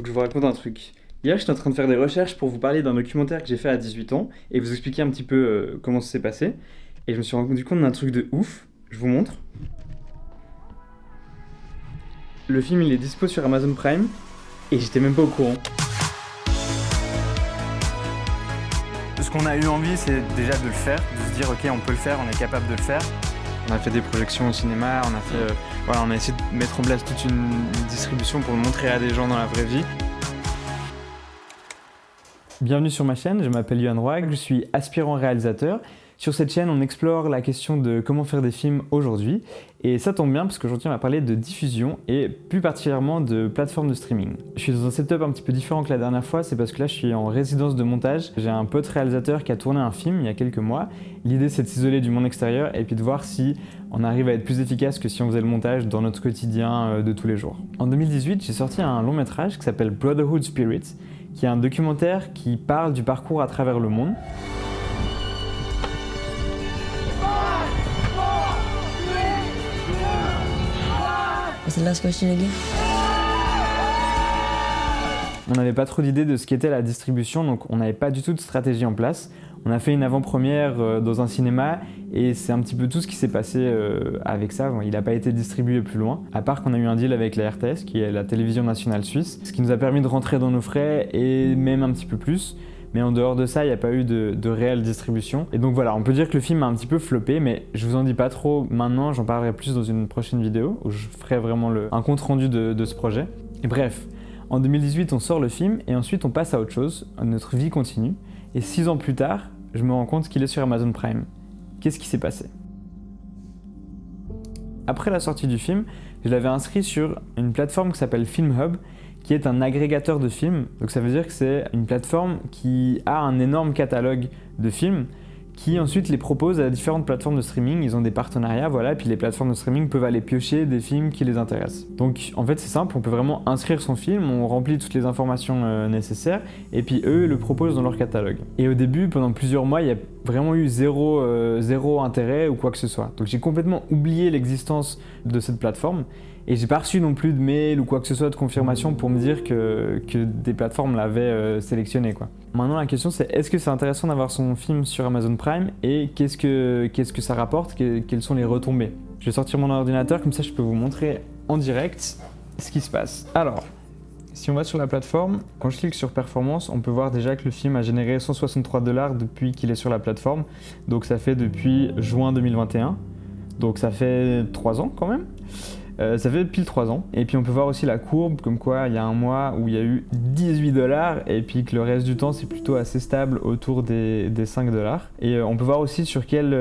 Faut que je vous raconte un truc. Hier, j'étais en train de faire des recherches pour vous parler d'un documentaire que j'ai fait à 18 ans et vous expliquer un petit peu comment ça s'est passé. Et je me suis rendu compte d'un truc de ouf. Je vous montre. Le film, il est dispo sur Amazon Prime et j'étais même pas au courant. Ce qu'on a eu envie, c'est déjà de le faire, de se dire ok, on peut le faire, on est capable de le faire. On a fait des projections au cinéma, on a essayé de mettre en place toute une distribution pour le montrer à des gens dans la vraie vie. Bienvenue sur ma chaîne, je m'appelle Yohan Roig, je suis aspirant réalisateur. Sur cette chaîne, on explore la question de comment faire des films aujourd'hui. Et ça tombe bien parce qu'aujourd'hui, on va parler de diffusion et plus particulièrement de plateformes de streaming. Je suis dans un setup un petit peu différent que la dernière fois, c'est parce que là, je suis en résidence de montage. J'ai un pote réalisateur qui a tourné un film il y a quelques mois. L'idée, c'est de s'isoler du monde extérieur et puis de voir si on arrive à être plus efficace que si on faisait le montage dans notre quotidien de tous les jours. En 2018, j'ai sorti un long métrage qui s'appelle Brotherhood Spirit, qui est un documentaire qui parle du parcours à travers le monde. What's the last question again? On n'avait pas trop d'idée de ce qu'était la distribution, donc on n'avait pas du tout de stratégie en place. On a fait une avant-première dans un cinéma et c'est un petit peu tout ce qui s'est passé avec ça. Bon, il n'a pas été distribué plus loin, à part qu'on a eu un deal avec la RTS, qui est la télévision nationale suisse, ce qui nous a permis de rentrer dans nos frais et même un petit peu plus. Mais en dehors de ça, il n'y a pas eu de réelle distribution. Et donc voilà, on peut dire que le film a un petit peu floppé, mais je vous en dis pas trop maintenant, j'en parlerai plus dans une prochaine vidéo, où je ferai vraiment un compte rendu de ce projet. Et bref, en 2018, on sort le film, et ensuite on passe à autre chose, notre vie continue. Et 6 ans plus tard, je me rends compte qu'il est sur Amazon Prime. Qu'est-ce qui s'est passé? Après la sortie du film, je l'avais inscrit sur une plateforme qui s'appelle FilmHub, qui est un agrégateur de films. Donc ça veut dire que c'est une plateforme qui a un énorme catalogue de films qui ensuite les propose à différentes plateformes de streaming. Ils ont des partenariats, voilà, et puis les plateformes de streaming peuvent aller piocher des films qui les intéressent. Donc en fait c'est simple, on peut vraiment inscrire son film, on remplit toutes les informations nécessaires, et puis eux le proposent dans leur catalogue. Et au début, pendant plusieurs mois, il y a vraiment eu zéro intérêt ou quoi que ce soit. Donc j'ai complètement oublié l'existence de cette plateforme, et j'ai pas reçu non plus de mail ou quoi que ce soit de confirmation pour me dire que des plateformes l'avaient sélectionné, quoi. Maintenant la question c'est, est-ce que c'est intéressant d'avoir son film sur Amazon Prime et qu'est-ce que ça rapporte, quelles sont les retombées? Je vais sortir mon ordinateur, comme ça je peux vous montrer en direct ce qui se passe. Alors, si on va sur la plateforme, quand je clique sur performance, on peut voir déjà que le film a généré 163 $ depuis qu'il est sur la plateforme. Donc ça fait depuis juin 2021. Donc ça fait 3 ans quand même. Ça fait pile 3 ans. Et puis on peut voir aussi la courbe, comme quoi il y a un mois où il y a eu 18 $ et puis que le reste du temps c'est plutôt assez stable autour des 5 $. Et on peut voir aussi sur quelle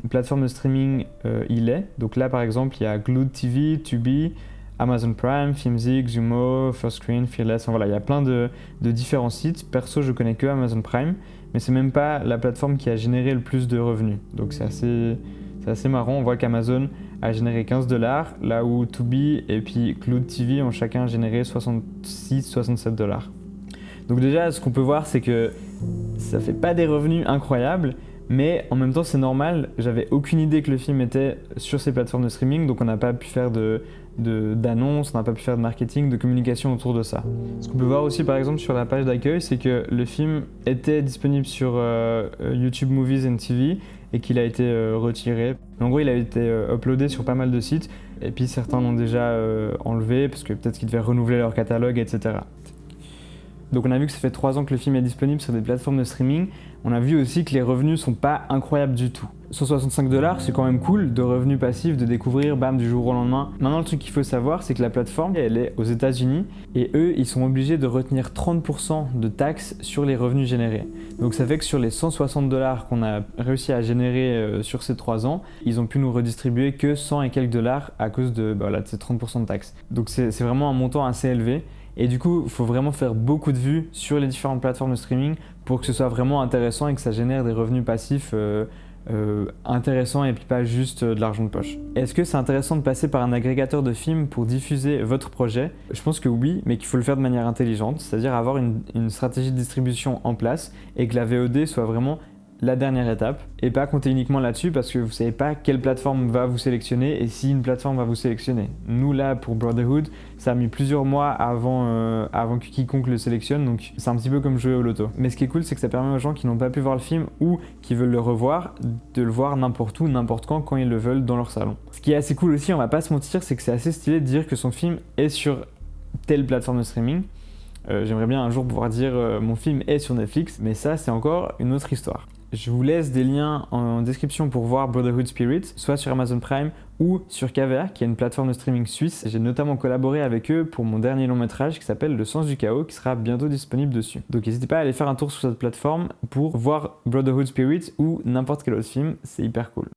plateforme de streaming il est. Donc là par exemple il y a Glued TV, Tubi, Amazon Prime, Filmzik, Xumo, First Screen, Fearless, enfin, voilà, il y a plein de différents sites. Perso, je connais que Amazon Prime, mais c'est même pas la plateforme qui a généré le plus de revenus. Donc c'est assez marrant, on voit qu'Amazon a généré 15 $, là où Tubi et puis Cloud TV ont chacun généré 66-67 $. Donc déjà, ce qu'on peut voir, c'est que ça fait pas des revenus incroyables, mais en même temps c'est normal, j'avais aucune idée que le film était sur ces plateformes de streaming, donc on n'a pas pu faire d'annonces, on n'a pas pu faire de marketing, de communication autour de ça. Ce qu'on peut voir aussi par exemple sur la page d'accueil, c'est que le film était disponible sur YouTube Movies and TV et qu'il a été retiré. En gros, il a été uploadé sur pas mal de sites, et puis certains l'ont déjà enlevé parce que peut-être qu'ils devaient renouveler leur catalogue, etc. Donc on a vu que ça fait 3 ans que le film est disponible sur des plateformes de streaming. On a vu aussi que les revenus sont pas incroyables du tout. 165 $, c'est quand même cool de revenus passifs, de découvrir, bam, du jour au lendemain. Maintenant, le truc qu'il faut savoir, c'est que la plateforme, elle est aux États-Unis et eux, ils sont obligés de retenir 30% de taxes sur les revenus générés. Donc ça fait que sur les 160 $ qu'on a réussi à générer sur ces 3 ans, ils ont pu nous redistribuer que 100 et quelques $ à cause de ces 30% de taxes. Donc c'est vraiment un montant assez élevé. Et du coup, il faut vraiment faire beaucoup de vues sur les différentes plateformes de streaming pour que ce soit vraiment intéressant et que ça génère des revenus passifs intéressants et puis pas juste de l'argent de poche. Est-ce que c'est intéressant de passer par un agrégateur de films pour diffuser votre projet? Je pense que oui, mais qu'il faut le faire de manière intelligente, c'est-à-dire avoir une stratégie de distribution en place et que la VOD soit vraiment la dernière étape et pas compter uniquement là-dessus parce que vous savez pas quelle plateforme va vous sélectionner et si une plateforme va vous sélectionner. Nous là pour Brotherhood, ça a mis plusieurs mois avant que quiconque le sélectionne, donc c'est un petit peu comme jouer au loto. Mais ce qui est cool, c'est que ça permet aux gens qui n'ont pas pu voir le film ou qui veulent le revoir de le voir n'importe où, n'importe quand ils le veulent dans leur salon. Ce qui est assez cool aussi, on va pas se mentir, c'est que c'est assez stylé de dire que son film est sur telle plateforme de streaming. J'aimerais bien un jour pouvoir dire mon film est sur Netflix, mais ça c'est encore une autre histoire. Je vous laisse des liens en description pour voir Brotherhood Spirit, soit sur Amazon Prime ou sur KVR, qui est une plateforme de streaming suisse. J'ai notamment collaboré avec eux pour mon dernier long métrage qui s'appelle Le Sens du Chaos, qui sera bientôt disponible dessus. Donc n'hésitez pas à aller faire un tour sur cette plateforme pour voir Brotherhood Spirit ou n'importe quel autre film, c'est hyper cool.